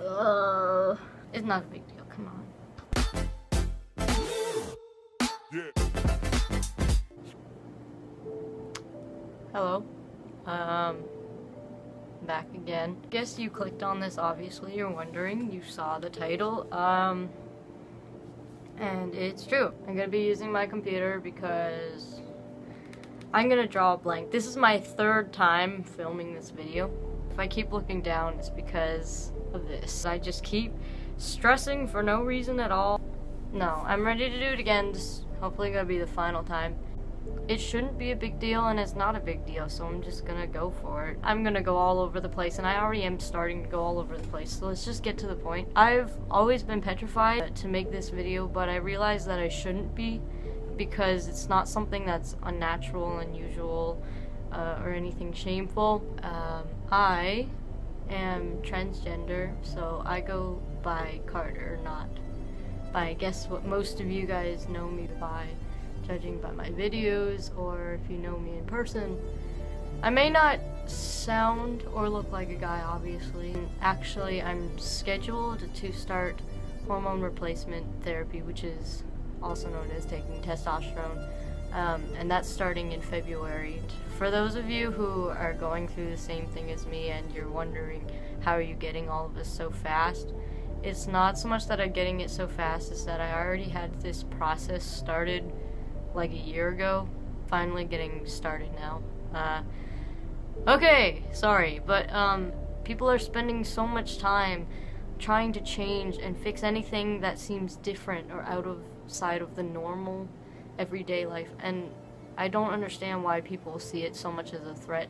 It's not a big deal, come on. Hello. Back again. Guess you clicked on this, obviously, you're wondering. You saw the title. And it's true. I'm gonna be using my computer because I'm gonna draw a blank. This is my third time filming this video. If I keep looking down, it's because of this. I just keep stressing for no reason at all. No, I'm ready to do it again. This is hopefully gonna be the final time. It shouldn't be a big deal, and it's not a big deal, so I'm just gonna go for it. I'm gonna go all over the place, and I already am starting to go all over the place, so let's just get to the point. I've always been petrified to make this video, but I realized that I shouldn't be, because it's not something that's unnatural, unusual, or anything shameful. I am transgender, so I go by Carter, not by, I guess, what most of you guys know me by, judging by my videos, or if you know me in person. I may not sound or look like a guy, obviously. Actually, I'm scheduled to start hormone replacement therapy, which is also known as taking testosterone, and that's starting in February. For those of you who are going through the same thing as me and you're wondering how are you getting all of this so fast, it's not so much that I'm getting it so fast, it's that I already had this process started like a year ago, finally getting started now. Okay, sorry, but people are spending so much time trying to change and fix anything that seems different or outside of the normal everyday life, and I don't understand why people see it so much as a threat.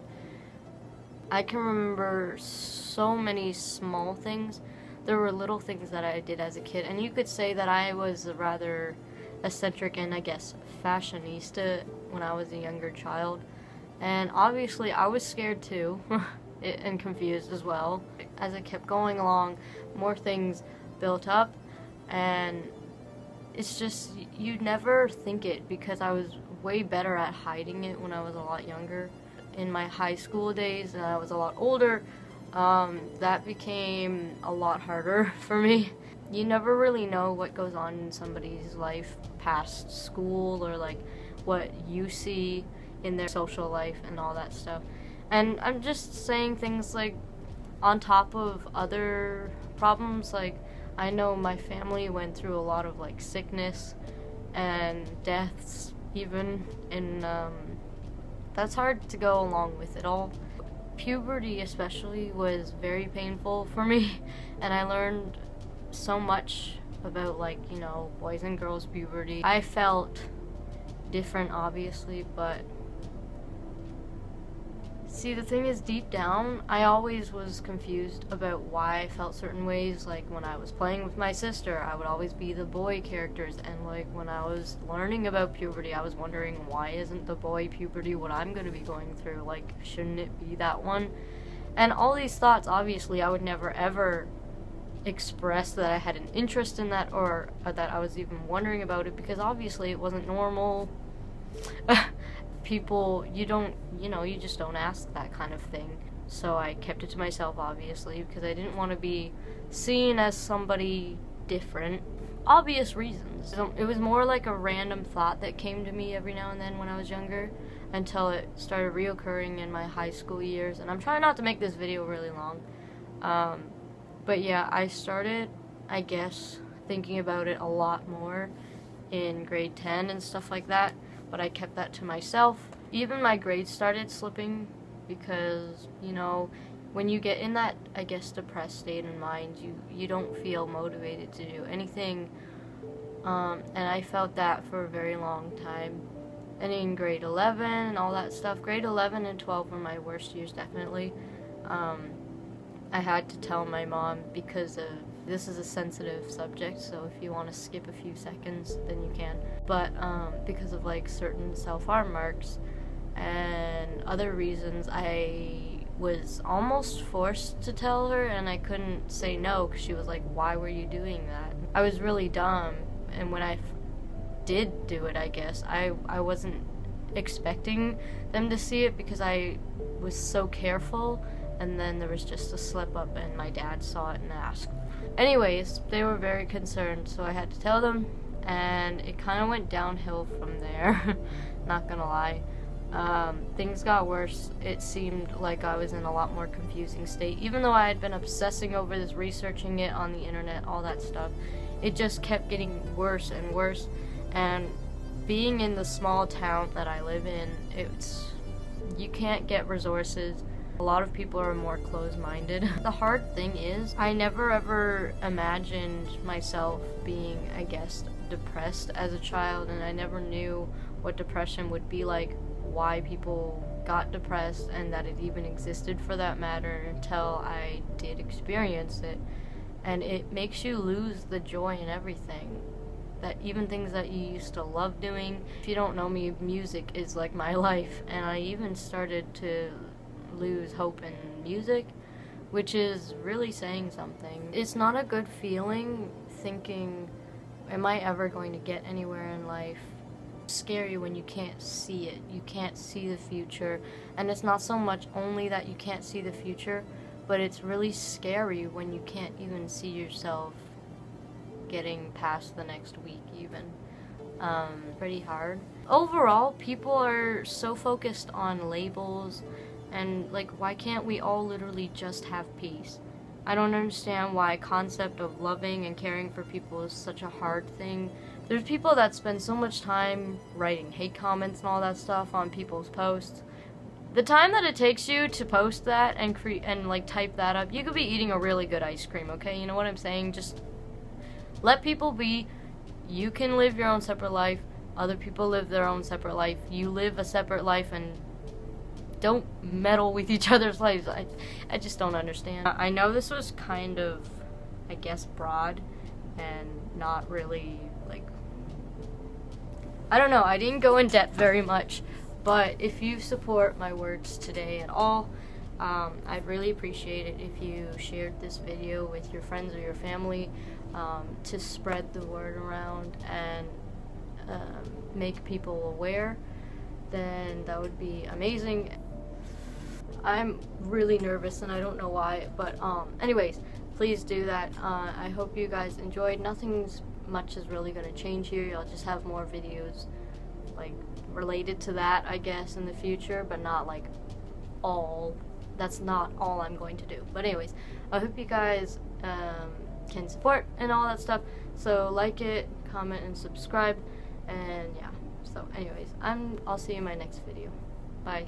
I can remember so many small things. There were little things that I did as a kid, and you could say that I was a rather eccentric and, I guess, fashionista when I was a younger child, and obviously I was scared too and confused as well. As I kept going along, more things built up, and it's just, you'd never think it, because I was way better at hiding it when I was a lot younger. In my high school days, and I was a lot older, that became a lot harder for me. You never really know what goes on in somebody's life past school, or like what you see in their social life and all that stuff. And I'm just saying things like, on top of other problems, like I know my family went through a lot of like sickness and deaths even, and that's hard to go along with it all. Puberty especially was very painful for me, and I learned so much about, like, you know, boys and girls puberty. I felt different, obviously, but see, the thing is, deep down, I always was confused about why I felt certain ways. Like, when I was playing with my sister, I would always be the boy characters, and like, when I was learning about puberty, I was wondering, why isn't the boy puberty what I'm gonna be going through? Like, shouldn't it be that one? And all these thoughts, obviously, I would never ever express that I had an interest in that, or that I was even wondering about it, because obviously it wasn't normal. People, you just don't ask that kind of thing. So I kept it to myself, obviously, because I didn't want to be seen as somebody different. Obvious reasons. It was more like a random thought that came to me every now and then when I was younger, until it started reoccurring in my high school years. And I'm trying not to make this video really long. But yeah, I started, I guess, thinking about it a lot more in grade 10 and stuff like that, but I kept that to myself. Even my grades started slipping, because, you know, when you get in that, I guess, depressed state in mind, you don't feel motivated to do anything, and I felt that for a very long time. And in grade 11 and all that stuff, grade 11 and 12 were my worst years, definitely. I had to tell my mom, because this is a sensitive subject, so if you want to skip a few seconds, then you can. But because of like certain self-harm marks and other reasons, I was almost forced to tell her, and I couldn't say no, because she was like, why were you doing that? I was really dumb, and when I did do it, I guess, I wasn't expecting them to see it, because I was so careful. And then there was just a slip up, and my dad saw it and asked Anyways, they were very concerned, so I had to tell them, and it kind of went downhill from there. Not gonna lie. Things got worse. It seemed like I was in a lot more confusing state. Even though I had been obsessing over this, researching it on the internet, all that stuff, it just kept getting worse and worse. And being in the small town that I live in, you can't get resources. A lot of people are more closed-minded. The hard thing is, I never ever imagined myself being, I guess, depressed as a child, and I never knew what depression would be like, why people got depressed, and that it even existed for that matter, until I did experience it. And it makes you lose the joy in everything. That even things that you used to love doing. If you don't know me, music is like my life, and I even started to lose hope in music, which is really saying something. It's not a good feeling thinking, am I ever going to get anywhere in life? It's scary when you can't see it. You can't see the future, and it's not so much only that you can't see the future, but it's really scary when you can't even see yourself getting past the next week even. Pretty hard. Overall, people are so focused on labels, and like, why can't we all literally just have peace? I don't understand why concept of loving and caring for people is such a hard thing. There's people that spend so much time writing hate comments and all that stuff on people's posts. The time that it takes you to post that and like type that up, you could be eating a really good ice cream, okay? You know what I'm saying? Just let people be. You can live your own separate life. Other people live their own separate life. You live a separate life, and don't meddle with each other's lives. I just don't understand. I know this was kind of, I guess, broad and not really, like, I don't know, I didn't go in depth very much, but if you support my words today at all, I'd really appreciate it if you shared this video with your friends or your family, to spread the word around and make people aware. Then that would be amazing. I'm really nervous and I don't know why, but anyways, please do that. I hope you guys enjoyed. Nothing's much is really going to change here. I'll just have more videos like related to that, I guess, in the future, but not like all. That's not all I'm going to do. But anyways, I hope you guys can support and all that stuff. So like it, comment, and subscribe, and yeah. So anyways, I'll see you in my next video. Bye.